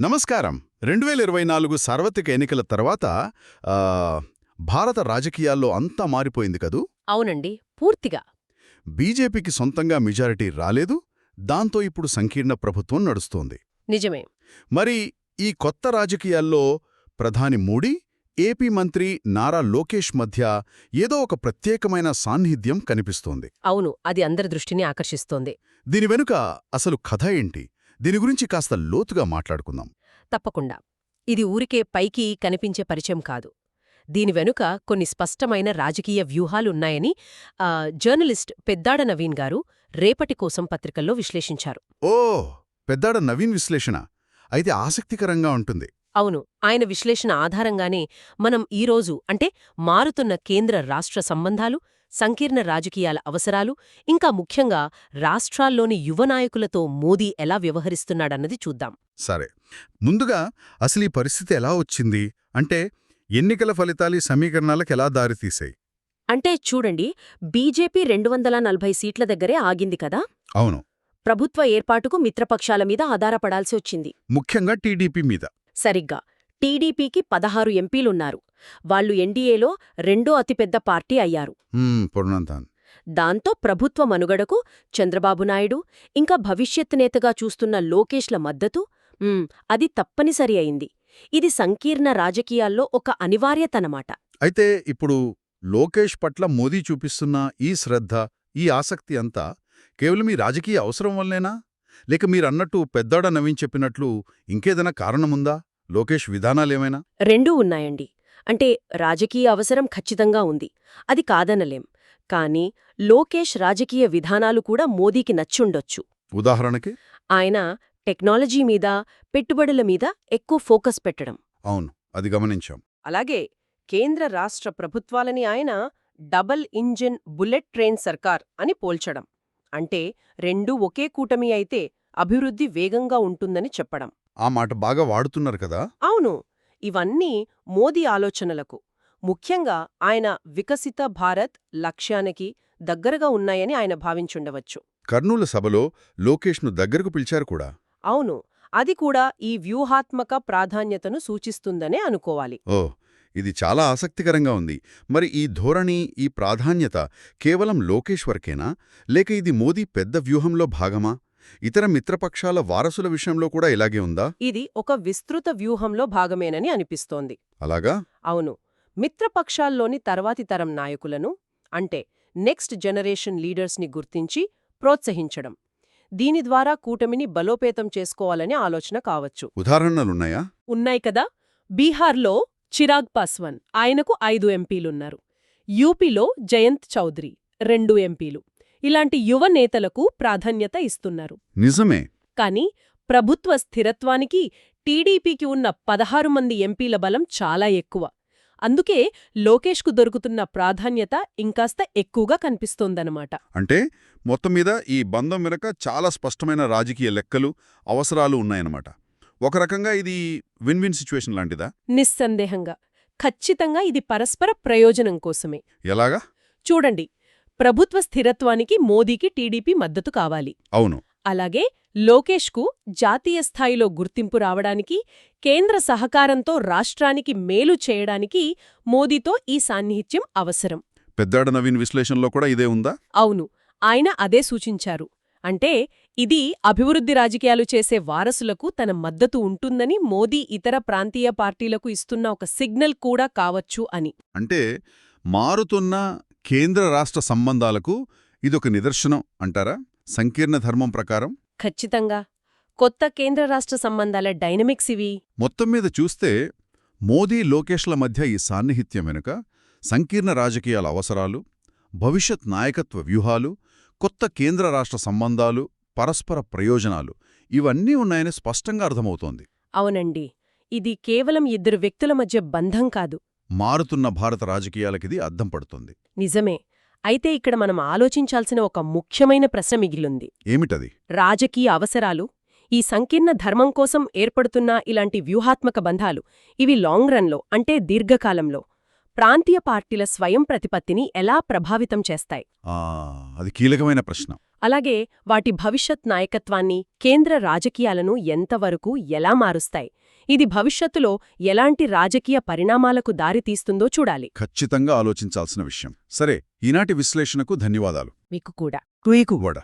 నమస్కారం. 2024 సార్వత్రిక ఎన్నికల తర్వాత ఆ, భారత రాజకీయాల్లో అంతా మారిపోయింది కదూ. అవునండి, పూర్తిగా. బీజేపీకి సొంతంగా మెజారిటీ రాలేదు. దాంతో ఇప్పుడు సంకీర్ణ ప్రభుత్వం నడుస్తోంది. నిజమే. మరి ఈ కొత్త రాజకీయాల్లో ప్రధాని మోడీ, ఏపీ మంత్రి నారా లోకేష్ మధ్య ఏదో ఒక ప్రత్యేకమైన సాన్నిహిత్యం కనిపిస్తోంది. అవును, అది అందరి దృష్టిని ఆకర్షిస్తోంది. దీని వెనుక అసలు కథ ఏంటి? దీని గురించి కాస్త లోతుగా మాట్లాడుకుందాం. తప్పకుండా. ఇది ఊరికే పైకి కనిపించే పరిచయం కాదు. దీని వెనుక కొన్ని స్పష్టమైన రాజకీయ వ్యూహాలున్నాయని జర్నలిస్ట్ పెద్దాడ నవీన్ గారు రేపటి కోసం పత్రికల్లో విశ్లేషించారు. ఓ, పెద్దాడ నవీన్ విశ్లేషణ అయితే ఆసక్తికరంగా ఉంటుంది. అవును, ఆయన విశ్లేషణ ఆధారంగానే మనం ఈరోజు అంటే మారుతున్న కేంద్ర రాష్ట్ర సంబంధాలు, సంకీర్ణ రాజకీయాల అవసరాలు, ఇంకా ముఖ్యంగా రాష్ట్రాల్లోని యువ నాయకులతో మోదీ ఎలా వ్యవహరిస్తున్నాడన్నది చూద్దాం. సరే, ముందుగా అసలు ఈ పరిస్థితి ఎలా వచ్చింది? అంటే ఎన్నికల ఫలితాలు ఈ సమీకరణాలకు ఎలా దారితీశాయి? అంటే చూడండి, బీజేపీ 240 సీట్ల దగ్గరే ఆగింది కదా. అవును, ప్రభుత్వ ఏర్పాటుకు మిత్రపక్షాల మీద ఆధారపడాల్సి వచ్చింది. ముఖ్యంగా టీడీపీ మీద. సరిగ్గా. టీడీపీకి 16 ఎంపీలున్నారు. వాళ్లు ఎన్డీఏలో రెండో అతిపెద్ద పార్టీ అయ్యారు. పూర్ణంతాన్. దాంతో ప్రభుత్వ మనుగడకు చంద్రబాబు నాయుడు, ఇంకా భవిష్యత్ నేతగా చూస్తున్న లోకేష్ల మద్దతు అది తప్పనిసరి అయింది. ఇది సంకీర్ణ రాజకీయాల్లో ఒక అనివార్యతనమాట. అయితే ఇప్పుడు లోకేష్ పట్ల మోదీ చూపిస్తున్న ఈ శ్రద్ధ, ఈ ఆసక్తి అంతా కేవలం ఈ రాజకీయ అవసరం వల్లేనా? లేక మీరన్నట్టు పెద్దాడ నవీన్ చెప్పినట్లు ఇంకేదైనా కారణముందా? లోకేష్ విధానాలేమైనా? రెండూ ఉన్నాయండి. అంటే రాజకీయ అవసరం ఖచ్చితంగా ఉంది, అది కాదనలేం. కానీ లోకేష్ రాజకీయ విధానాలు కూడా మోదీకి నచ్చుండొచ్చు. ఉదాహరణకి ఆయన టెక్నాలజీ మీద, పెట్టుబడుల మీద ఎక్కువ ఫోకస్ పెట్టడం. అవును, అది గమనించాం. అలాగే కేంద్ర రాష్ట్ర ప్రభుత్వాలని ఆయన డబల్ ఇంజిన్ బుల్లెట్ ట్రైన్ సర్కార్ అని పోల్చడం. అంటే రెండూ ఒకే కూటమి అయితే అభివృద్ధి వేగంగా ఉంటుందని చెప్పడం. ఆ మాట బాగా వాడుతున్నారు కదా. అవును, ఇవన్నీ మోదీ ఆలోచనలకు, ముఖ్యంగా ఆయన వికసిత భారత్ లక్ష్యానికి దగ్గరగా ఉన్నాయని ఆయన భావించుండవచ్చు. కర్నూలు సభలో లోకేష్ను దగ్గరకు పిలిచారు కూడా. అవును, అది కూడా ఈ వ్యూహాత్మక ప్రాధాన్యతను సూచిస్తుందనే అనుకోవాలి. ఓ, ఇది చాలా ఆసక్తికరంగా ఉంది. మరి ఈ ధోరణి, ఈ ప్రాధాన్యత కేవలం లోకేష్ వరకేనా? లేక ఇది మోదీ పెద్ద వ్యూహంలో భాగమా? ఇతర మిత్రపక్షాల వారసుల విషయంలో కూడా ఇలాగే ఉందా? ఇది ఒక విస్తృత వ్యూహంలో భాగమేనని అనిపిస్తోంది. అలాగా? అవును, మిత్రపక్షాల్లోని తర్వాతి తరం నాయకులను, అంటే నెక్స్ట్ జనరేషన్ లీడర్స్ని గుర్తించి ప్రోత్సహించడం, దీని ద్వారా కూటమిని బలోపేతం చేసుకోవాలనే ఆలోచన కావచ్చు. ఉదాహరణలున్నాయా? ఉన్నాయి కదా. బీహార్లో చిరాగ్ పాస్వాన్, ఆయనకు 5 ఎంపీలున్నారు. యూపీలో జయంత్ చౌదరి 2 ఎంపీలు. ఇలాంటి యువ నేతలకు ప్రాధాన్యత ఇస్తున్నారు. నిజమే. కాని ప్రభుత్వ స్థిరత్వానికి టీడీపీకి ఉన్న 16 మంది ఎంపీల బలం చాలా ఎక్కువ. అందుకే లోకేష్కు దొరుకుతున్న ప్రాధాన్యత ఇంకాస్త ఎక్కువగా కనిపిస్తోందన్నమాట. అంటే మొత్తం మీద ఈ బంధం వెనక చాలా స్పష్టమైన రాజకీయ లెక్కలు, అవసరాలు ఉన్నాయన్నమాట. ఒక రకంగా ఇది విన్ విన్ సిచ్యువేషన్ లాంటిదా? నిస్సందేహంగా. ఖచ్చితంగా ఇది పరస్పర ప్రయోజనం కోసమే. ఎలాగా? చూడండి, ప్రభుత్వ స్థిరత్వానికి మోదీకి టీడీపీ మద్దతు కావాలి. అవును. అలాగే లోకేష్కు జాతీయ స్థాయిలో గుర్తింపు రావడానికి, కేంద్ర సహకారంతో రాష్ట్రానికి మేలు చేయడానికి మోదీతో ఈ సాన్నిహిత్యం అవసరం. పెద్దాడ నవీన్ విశ్లేషణలో కూడా ఇదే ఉందా? అవును, ఆయన అదే సూచించారు. అంటే ఇది అభివృద్ధి రాజకీయాలు చేసే వారసులకు తన మద్దతు ఉంటుందని మోదీ ఇతర ప్రాంతీయ పార్టీలకు ఇస్తున్న ఒక సిగ్నల్ కూడా కావచ్చు అని. అంటే మారుతున్న కేంద్ర రాష్ట్ర సంబంధాలకు ఇదొక నిదర్శనం అంటారా సంకీర్ణ ధర్మం ప్రకారం? ఖచ్చితంగా. కొత్త కేంద్ర రాష్ట్ర సంబంధాల డైనమిక్స్ ఇవి. మొత్తం మీద చూస్తే మోదీ లోకేష్ల మధ్య ఈ సాన్నిహిత్యం వెనుక సంకీర్ణ రాజకీయాల అవసరాలు, భవిష్యత్ నాయకత్వ వ్యూహాలు, కొత్త కేంద్ర రాష్ట్ర సంబంధాలు, పరస్పర ప్రయోజనాలు ఇవన్నీ ఉన్నాయని స్పష్టంగా అర్థమవుతోంది. అవునండి, ఇది కేవలం 2 వ్యక్తుల మధ్య బంధం కాదు. మారుతున్న భారత రాజకీయాలకిది అద్దం పడుతుంది. నిజమే. అయితే ఇక్కడ మనం ఆలోచించాల్సిన ఒక ముఖ్యమైన ప్రశ్న మిగిలింది. ఏమిటది? రాజకీయ అవసరాలు, ఈ సంకీర్ణ ధర్మం కోసం ఏర్పడుతున్న ఇలాంటి వ్యూహాత్మక బంధాలు, ఇవి లాంగ్ రన్లో అంటే దీర్ఘకాలంలో ప్రాంతీయ పార్టీల స్వయం ప్రతిపత్తిని ఎలా ప్రభావితం చేస్తాయి? అది కీలకమైన ప్రశ్న. అలాగే వాటి భవిష్యత్ నాయకత్వాన్ని, కేంద్ర రాజకీయాలను ఎంతవరకు ఎలా మారుస్తాయి, ఇది భవిష్యత్తులో ఎలాంటి రాజకీయ పరిణామాలకు దారితీస్తుందో చూడాలి. ఖచ్చితంగా ఆలోచించాల్సిన విషయం. సరే, ఈనాటి విశ్లేషణకు ధన్యవాదాలు. మీకు కూడా. మీకు కూడా.